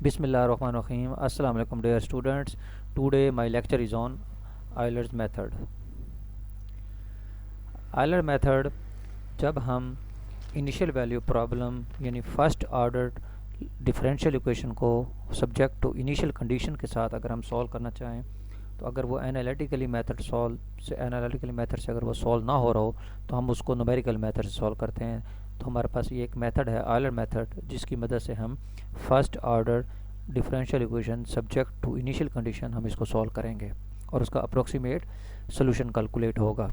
Bismillahirrahmanirrahim. Assalamu alaikum dear students. Today my lecture is on Euler's method. Euler method जब हम initial value problem यानी first order differential equation को subject to initial condition के साथ अगर हम solve करना चाहें तो अगर वो एनालिटिकली मेथड से अगर वो सॉल्व ना हो रहा हो तो हम उसको न्यूमेरिकल मेथड से सॉल्व करते हैं। तो हमारे पास ये एक मेथड है ऑयलर मेथड जिसकी मदद से हम first order differential equation subject to initial condition हम इसको सॉल्व करेंगे और उसका अप्रोक्सीमेट सोल्यूशन कैलकुलेट होगा।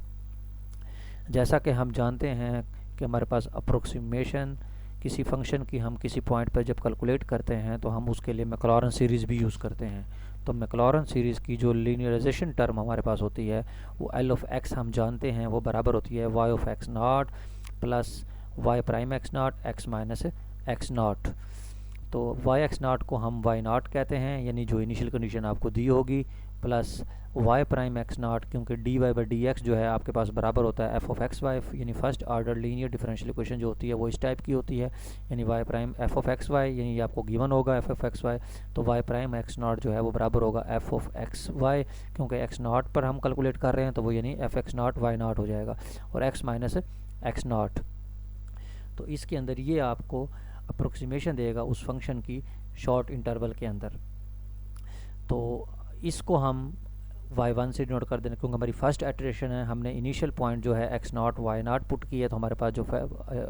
जैसा कि हम जानते हैं कि हमारे पास अप्रोक्सीमेशन किसी फंक्शन की हम किसी पॉइंट पर जब कैलकुलेट करते हैं तो हम उसके लिए मैक्लॉरन सीरीज़ भी यूज़ करते हैं। तो मैक्लॉरन सीरीज़ की जो लीनियराइजेशन टर्म हमारे पास होती है वो एल ऑफ एक्स हम जानते हैं वो बराबर होती है y of x naught plus y prime x naught x minus x naught. तो वाई एक्स नॉट को हम वाई नॉट कहते हैं यानी जो इनिशियल कंडीशन आपको दी होगी plus y prime x naught क्योंकि d y by d x जो है आपके पास बराबर होता है एफ ऑफ एक्स वाई यानी first order linear differential equation जो होती है वो इस टाइप की होती है यानी y prime f of x y यानी आपको गिवन होगा एफ ऑफ एक्स वाई। तो वाई प्राइम एक्स नॉट जो है वो बराबर होगा एफ ऑफ एक्स वाई क्योंकि एक्स नॉट पर हम कैलकुलेट कर रहे हैं तो वो यानी f x naught y naught हो जाएगा और एक्स माइनस एक्स नॉट। तो इसके अंदर ये आपको अप्रोक्सीमेशन देगा उस फंक्शन की शॉर्ट इंटरवल के अंदर। तो इसको हम y1 से डिनोट कर देना क्योंकि हमारी फर्स्ट एट्रेशन है, हमने इनिशियल पॉइंट जो है x naught y naught put की है तो हमारे पास जो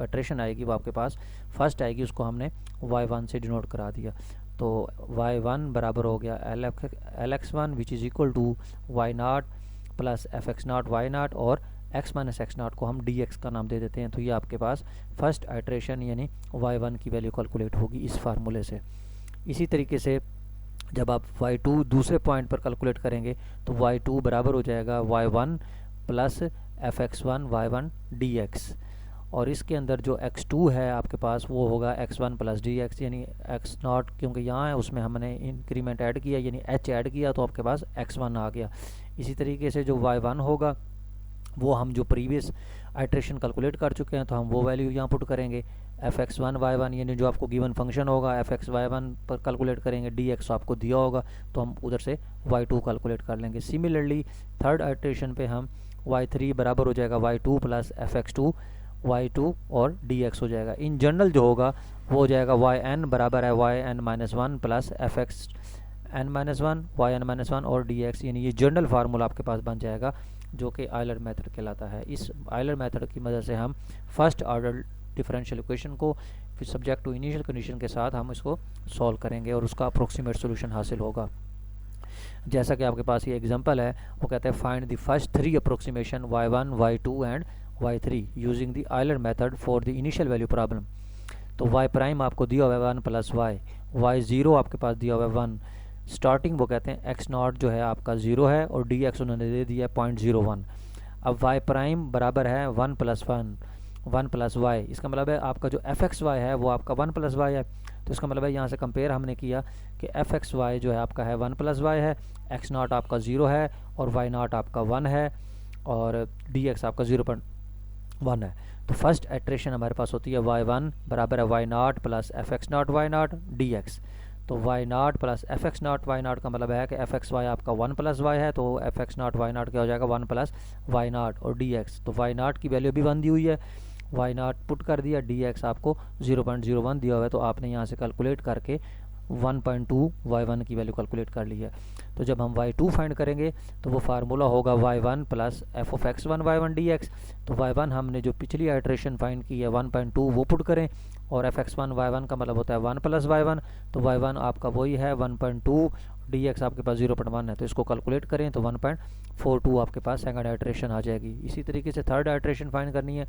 एट्रेशन आएगी वो आपके पास फर्स्ट आएगी उसको हमने y1 से डिनोट करा दिया। तो y1 बराबर हो गया l x one which is equal to y naught plus f x naught y naught और x माइनस एक्स नॉट को हम डी एक्स का नाम दे देते हैं। तो ये आपके पास फर्स्ट आइट्रेशन यानी y1 की वैल्यू कैलकुलेट होगी इस फार्मूले से। इसी तरीके से जब आप y2 दूसरे पॉइंट पर कैलकुलेट करेंगे तो y2 बराबर हो जाएगा y1 plus f x one y one d x और इसके अंदर जो x2 है आपके पास वो होगा x1 प्लस डी एक्स यानी x नॉट क्योंकि यहाँ है उसमें हमने इंक्रीमेंट ऐड किया यानी h ऐड किया तो आपके पास x1 आ गया। इसी तरीके से जो y1 होगा वो हम जो प्रीवियस आइट्रेशन कैलकुलेट कर चुके हैं तो हम वो वैल्यू यहाँ पुट करेंगे f x one y one यानी जो आपको गिवन फंक्शन होगा एफ एक्स वाई वन पर कैलकुलेट करेंगे डी एक्स आपको दिया होगा तो हम उधर से वाई टू कैलकुलेट कर लेंगे। सिमिलरली थर्ड आइट्रेशन पे हम वाई थ्री बराबर हो जाएगा y two plus f x two y two और डी एक्स हो जाएगा। इन जनरल जो होगा वो हो जाएगा वाई एन बराबर है y n minus one plus f x n minus one y n minus one और डी एक्स यानी ये जनरल फार्मूला आपके पास बन जाएगा जो कि आयलर मेथड कहलाता है। इस आयलर मेथड की मदद से हम फर्स्ट ऑर्डर डिफरेंशियल इक्वेशन को फिर सब्जेक्ट टू इनिशियल कंडीशन के साथ हम इसको सॉल्व करेंगे और उसका अप्रोक्सीमेट सोल्यूशन हासिल होगा। जैसा कि आपके पास ये एग्जांपल है वो कहते हैं find the first three approximation y1 y2 and y3 using the Euler method for the initial value problem. तो y प्राइम आपको दिया हुआ है 1 प्लस वाई, y0 आपके पास दिया हुआ है 1, स्टार्टिंग वो कहते हैं x नॉट जो है आपका 0 है और डी एक्स उन्होंने दे दिया है 0.01। अब y प्राइम बराबर है 1 प्लस वाई, इसका मतलब है आपका जो एफ एक्स वाई है वो आपका 1 प्लस वाई है। तो इसका मतलब है यहाँ से कंपेयर हमने किया कि एफ एक्स वाई जो है आपका है 1 प्लस वाई है, एक्स नॉट आपका 0 है और वाई नॉट आपका 1 है और डी एक्स आपका 0.1 है। तो फर्स्ट एट्रेशन हमारे पास होती है y1 बराबर है y naught plus f x naught y naught d x. तो y naught plus f x naught y naught का मतलब है कि एफ एक्स वाई आपका 1 प्लस वाई है तो f x naught y naught क्या हो जाएगा 1 प्लस वाई नॉट और डी एक्स। तो वाई नॉट की वैल्यू भी 1 दी हुई है, वाई नॉट पुट कर दिया, डी एक्स आपको 0.01 दिया हुआ है तो आपने यहाँ से कैलकुलेट करके 1.2 y1 की वैल्यू कैलकुलेट कर ली है। तो जब हम y2 फाइंड करेंगे तो वो फार्मूला होगा y1 plus f of x one y one d x. तो y1 हमने जो पिछली आइट्रेशन फाइंड की है 1.2 वो पुट करें और f x one y one का मतलब होता है 1 प्लस वाई वन। तो y1 आपका वही है 1.2, डी एक्स आपके पास 0.1 है तो इसको कैलकुलेट करें तो 1.42 आपके पास सेकंड आइट्रेशन आ जाएगी। इसी तरीके से थर्ड आइट्रेशन फाइंड करनी है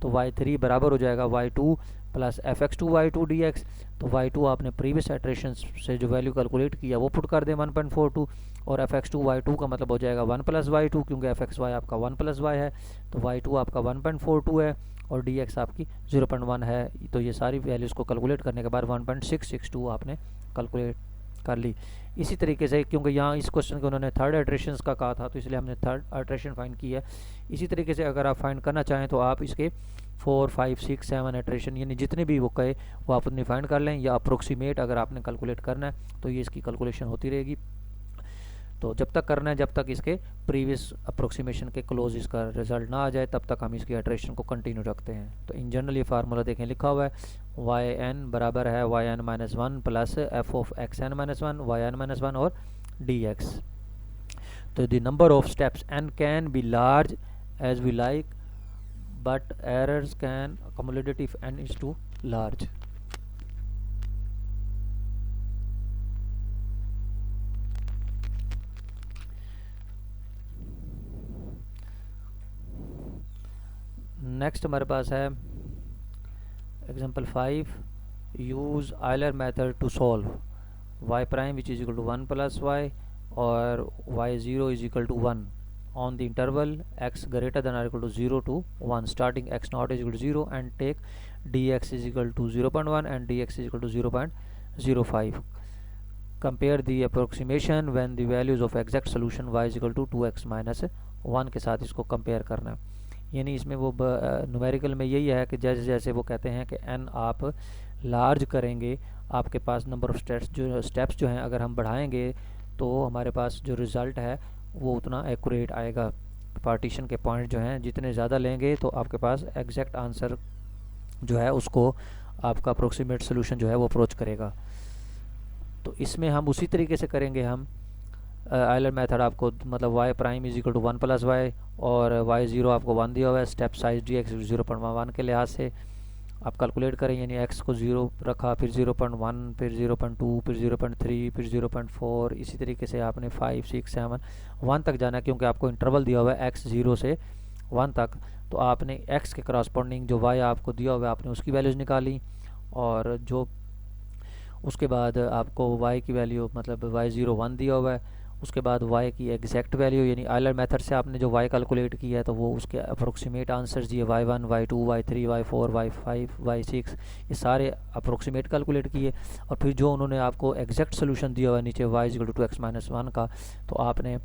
तो y3 बराबर हो जाएगा y2 plus f x two y two d x. तो y2 आपने प्रीवियस आइट्रेशन से जो वैल्यू कैलकुलेट किया वो पुट कर दें 1.42 और f x two y two का मतलब हो जाएगा 1 प्लस वाई टू क्योंकि एफ एक्स वाई आपका 1 प्लस वाई है तो y2 आपका 1.42 है और डी एक्स आपकी 0.1 है। तो ये सारी वैल्यूज़ को कैलकुलेट करने के बाद 1.662 आपने कैलकुलेट कर ली। इसी तरीके से क्योंकि यहाँ इस क्वेश्चन को उन्होंने थर्ड आइट्रेशंस का कहा था तो इसलिए हमने थर्ड आइट्रेशन फाइंड की है। इसी तरीके से अगर आप फाइंड करना चाहें तो आप इसके 4 5 6 7 इटरेशन यानी जितने भी वो कहे वो आप डिफाइन कर लें, या अप्रोक्सीमेट अगर आपने कैलकुलेट करना है तो ये इसकी कैलकुलेशन होती रहेगी। तो जब तक करना है जब तक इसके प्रीवियस अप्रोक्सीमेशन के क्लोज इसका रिजल्ट ना आ जाए तब तक हम इसकी इटरेशन को कंटिन्यू रखते हैं। तो इन जनरल ये फार्मूला देखें लिखा हुआ है वाई एन बराबर है y n minus one plus f of x n minus one y n minus one और डी एक्स। तो the number of steps n can be large as we like but errors can accumulate if n is too large। Next हमारे पास है example 5, use Euler method to solve y prime which is equal to 1 plus y और y0 is equal to 1 on the interval x greater than or equal to 0 to 1 starting x naught is equal to 0 and take dx is equal to 0.1 and dx is equal to 0.05। compare the approximation when the values of exact solution y is equal to 2x minus 1 के साथ इसको compare करना है। यानी इसमें वो numerical में यही है कि जैसे जैसे वो कहते हैं कि n आप लार्ज करेंगे आपके पास नंबर ऑफ स्टेप्स जो हैं अगर हम बढ़ाएंगे तो हमारे पास जो रिज़ल्ट है वो उतना एक्यूरेट आएगा। पार्टीशन के पॉइंट जो हैं जितने ज़्यादा लेंगे तो आपके पास एग्जैक्ट आंसर जो है उसको आपका अप्रोक्सीमेट सोल्यूशन जो है वो अप्रोच करेगा। तो इसमें हम उसी तरीके से करेंगे। हम आयलर मेथड आपको मतलब y prime is equal to 1 plus y और y0 आपको 1 दिया हुआ है, स्टेप साइज डी एक्स 0.1 के लिहाज से आप कैलकुलेट करें। यानी x को 0 रखा, फिर 0.1, फिर 0.2, फिर 0.3, फिर 0.4, इसी तरीके से आपने 5 6 7 1 तक जाना है क्योंकि आपको इंटरवल दिया हुआ है x 0 से 1 तक। तो आपने x के करस्पॉन्डिंग जो y आपको दिया हुआ है आपने उसकी वैल्यूज़ निकाली और जो उसके बाद आपको y की वैल्यू मतलब y0 1 दिया हुआ है, उसके बाद y की एग्जैक्ट वैल्यू यानी आयलर मेथड से आपने जो y कैलकुलेट किया है तो वो उसके अप्रोक्सीमेट आंसर्स दिए y1 y2 y3 y4 y5 y6 ये सारे अप्रोक्सीमेट कैलकुलेट किए। और फिर जो उन्होंने आपको एग्जैक्ट सोल्यूशन दिया हुआ है नीचे y equal to 2x minus 1 का, तो आपने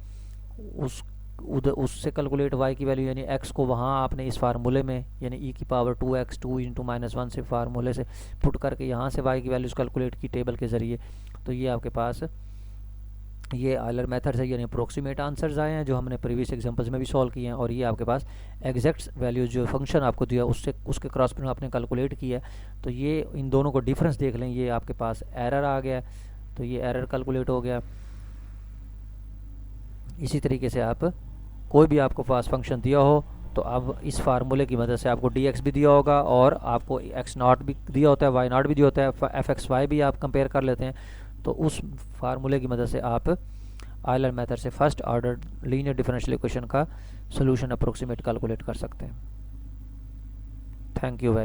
उससे कैलकुलेट y की वैल्यू यानी x को वहाँ आपने इस फार्मूले में यानी e की पावर 2x 2 इंटू माइनस 1 से फार्मूले से पुट करके यहाँ से y की वैल्यूज़ कैलकुलेट की टेबल के ज़रिए। तो ये आपके पास ये आयलर मेथड से यानी अप्रोक्सीमेट आंसर्स आए हैं जो हमने प्रीवियस एग्जांपल्स में भी सॉल्व किए हैं। और ये आपके पास एग्जैक्ट वैल्यूज जो फंक्शन आपको दिया उससे उसके क्रॉस में आपने कैलकुलेट किया है। तो ये इन दोनों को डिफरेंस देख लें, ये आपके पास एरर आ गया तो ये एरर कैलकुलेट हो गया। इसी तरीके से आप कोई भी आपको पास फंक्शन दिया हो तो अब इस फार्मूले की मदद से आपको dx भी दिया होगा और आपको x नॉट भी दिया होता है, y नॉट भी दिया होता है, fxy भी आप कंपेयर कर लेते हैं। तो उस फार्मूले की मदद से आप आयलर मेथड से first order linear differential equation का सोल्यूशन अप्रोक्सीमेट कैलकुलेट कर सकते हैं। Thank you very